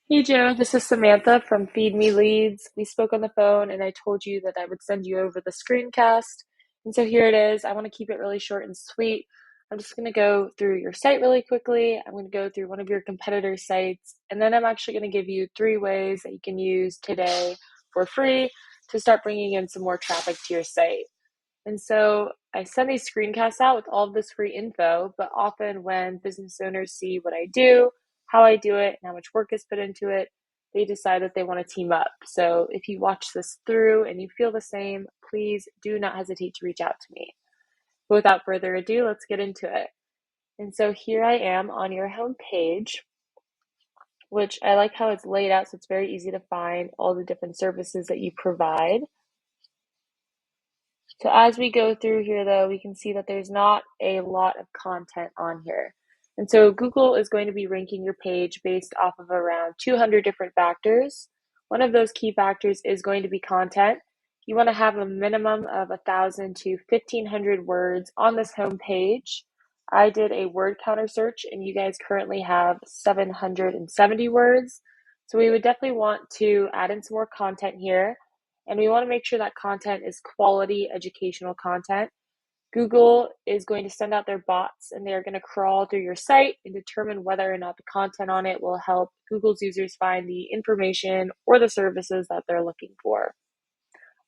Hey Joe, this is Samantha from Feed Me Leads. We spoke on the phone and I told you that I would send you over the screencast. And so here it is. I want to keep it really short and sweet. I'm just going to go through your site really quickly. I'm going to go through one of your competitor sites, and then I'm actually going to give you 3 ways that you can use today for free to start bringing in some more traffic to your site. And so I send these screencasts out with all of this free info, but often when business owners see what I do, how I do it, and how much work is put into it, they decide that they want to team up. So if you watch this through and you feel the same, please do not hesitate to reach out to me. But without further ado, let's get into it. And so here I am on your home page, which I like how it's laid out so it's very easy to find all the different services that you provide. So as we go through here, though, we can see that there's not a lot of content on here. And so Google is going to be ranking your page based off of around 200 different factors. One of those key factors is going to be content. You want to have a minimum of 1,000 to 1,500 words on this home page. I did a word counter search, and you guys currently have 770 words. So we would definitely want to add in some more content here. And we want to make sure that content is quality educational content. Google is going to send out their bots and they're going to crawl through your site and determine whether or not the content on it will help Google's users find the information or the services that they're looking for.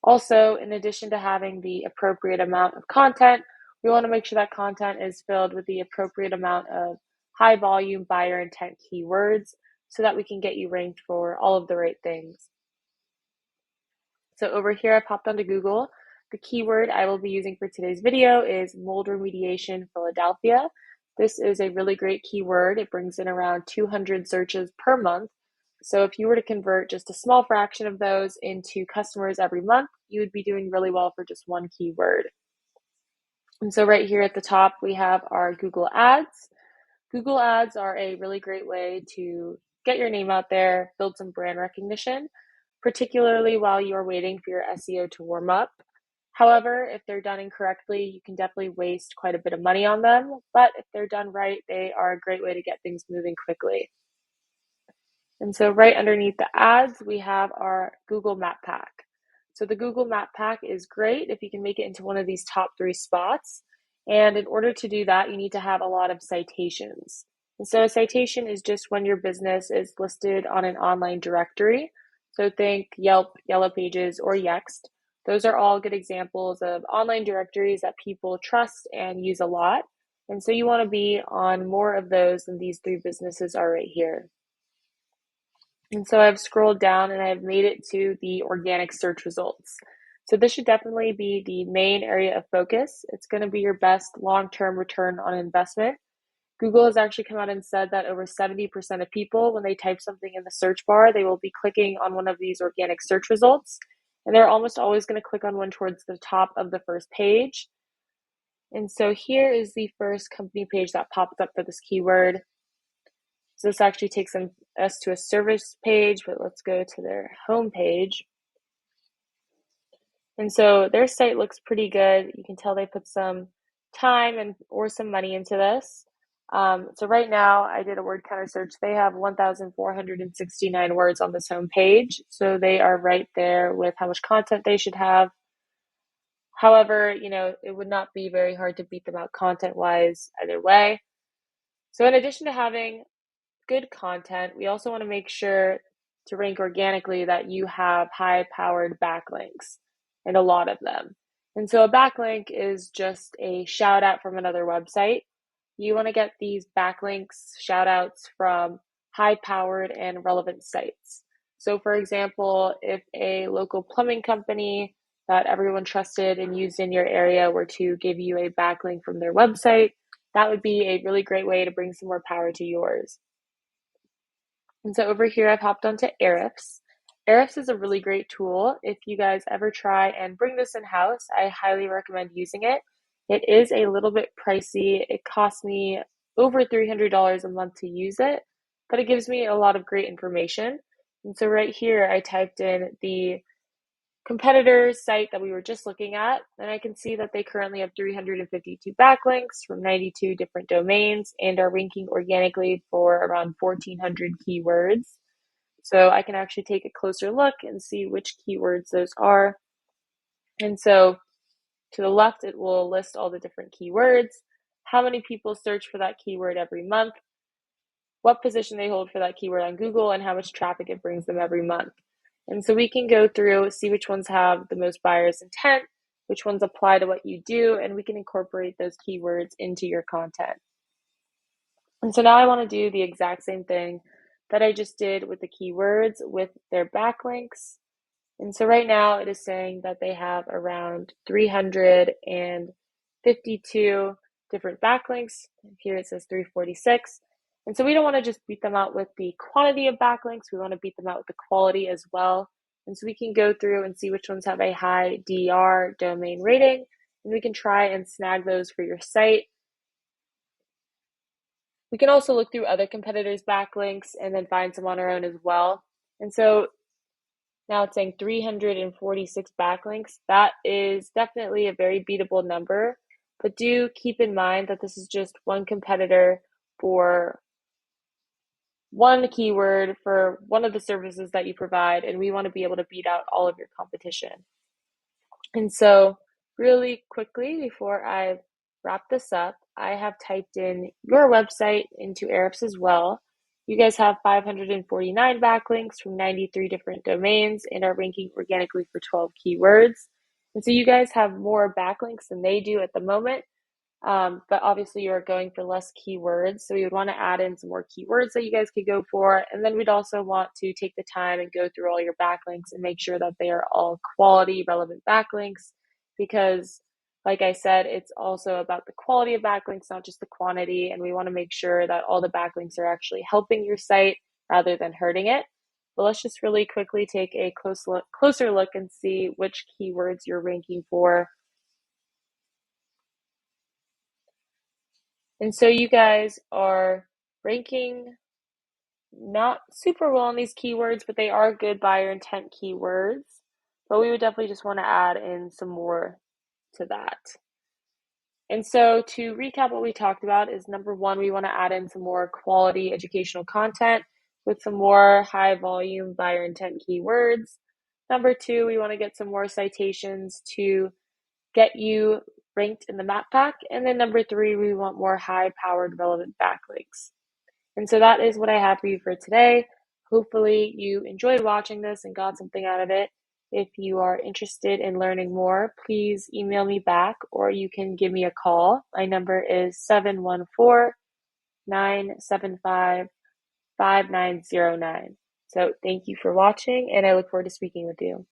Also, in addition to having the appropriate amount of content, we want to make sure that content is filled with the appropriate amount of high volume buyer intent keywords so that we can get you ranked for all of the right things. So over here, I popped onto Google. The keyword I will be using for today's video is mold remediation Philadelphia. This is a really great keyword. It brings in around 200 searches per month. So if you were to convert just a small fraction of those into customers every month, you would be doing really well for just one keyword. And so right here at the top, we have our Google Ads. Google Ads are a really great way to get your name out there, build some brand recognition, particularly while you are waiting for your SEO to warm up. However, if they're done incorrectly, you can definitely waste quite a bit of money on them. But if they're done right, they are a great way to get things moving quickly. And so right underneath the ads, we have our Google Map Pack. So the Google Map Pack is great if you can make it into one of these top 3 spots. And in order to do that, you need to have a lot of citations. And so a citation is just when your business is listed on an online directory. So think Yelp, Yellow Pages, or Yext. Those are all good examples of online directories that people trust and use a lot. And so you want to be on more of those than these 3 businesses are right here. And so I've scrolled down and I've made it to the organic search results. So this should definitely be the main area of focus. It's going to be your best long-term return on investment. Google has actually come out and said that over 70% of people, when they type something in the search bar, they will be clicking on one of these organic search results. And they're almost always going to click on one towards the top of the first page. And so here is the first company page that popped up for this keyword. So this actually takes us to a service page, but let's go to their home page. And so their site looks pretty good. You can tell they put some time or some money into this. So right now I did a word counter search. They have 1,469 words on this home page. So they are right there with how much content they should have. However, it would not be very hard to beat them out content-wise either way. So in addition to having good content, we also want to make sure to rank organically that you have high-powered backlinks, and a lot of them. And so a backlink is just a shout out from another website. You want to get these backlinks, shout outs from high-powered and relevant sites. So for example, if a local plumbing company that everyone trusted and used in your area were to give you a backlink from their website, that would be a really great way to bring some more power to yours. And so over here, I've hopped onto Ahrefs. Ahrefs is a really great tool. If you guys ever try and bring this in-house, I highly recommend using it. It is a little bit pricey. It costs me over $300 a month to use it, but it gives me a lot of great information. And so right here, I typed in the competitor's site that we were just looking at, and I can see that they currently have 352 backlinks from 92 different domains and are ranking organically for around 1,400 keywords. So I can actually take a closer look and see which keywords those are. And so to the left, it will list all the different keywords, how many people search for that keyword every month, what position they hold for that keyword on Google, and how much traffic it brings them every month. And so we can go through, see which ones have the most buyer's intent, which ones apply to what you do, and we can incorporate those keywords into your content. And so now I want to do the exact same thing that I just did with the keywords with their backlinks. And so right now it is saying that they have around 352 different backlinks. Here it says 346. And so we don't want to just beat them out with the quantity of backlinks. We want to beat them out with the quality as well. And so we can go through and see which ones have a high DR domain rating, and we can try and snag those for your site. We can also look through other competitors' backlinks and then find some on our own as well. And so now it's saying 346 backlinks. That is definitely a very beatable number, but do keep in mind that this is just one competitor for one keyword for one of the services that you provide, and we want to be able to beat out all of your competition. And so really quickly, before I wrap this up, I have typed in your website into Ahrefs as well. You guys have 549 backlinks from 93 different domains and are ranking organically for 12 keywords. And so you guys have more backlinks than they do at the moment. But obviously you're going for less keywords. So we would want to add in some more keywords that you guys could go for. And then we'd also want to take the time and go through all your backlinks and make sure that they are all quality, relevant backlinks. Because like I said, it's also about the quality of backlinks, not just the quantity. And we want to make sure that all the backlinks are actually helping your site rather than hurting it. But let's just really quickly take a closer look and see which keywords you're ranking for. And so you guys are ranking not super well on these keywords, but they are good buyer intent keywords. But we would definitely just want to add in some more to that. And so to recap what we talked about is number one, we want to add in some more quality educational content with some more high volume buyer intent keywords. Number two, we want to get some more citations to get you ranked in the map pack. And then number three, we want more high powered relevant backlinks. And so that is what I have for you for today. Hopefully you enjoyed watching this and got something out of it. If you are interested in learning more, please email me back or you can give me a call. My number is 714-975-5909. So thank you for watching and I look forward to speaking with you.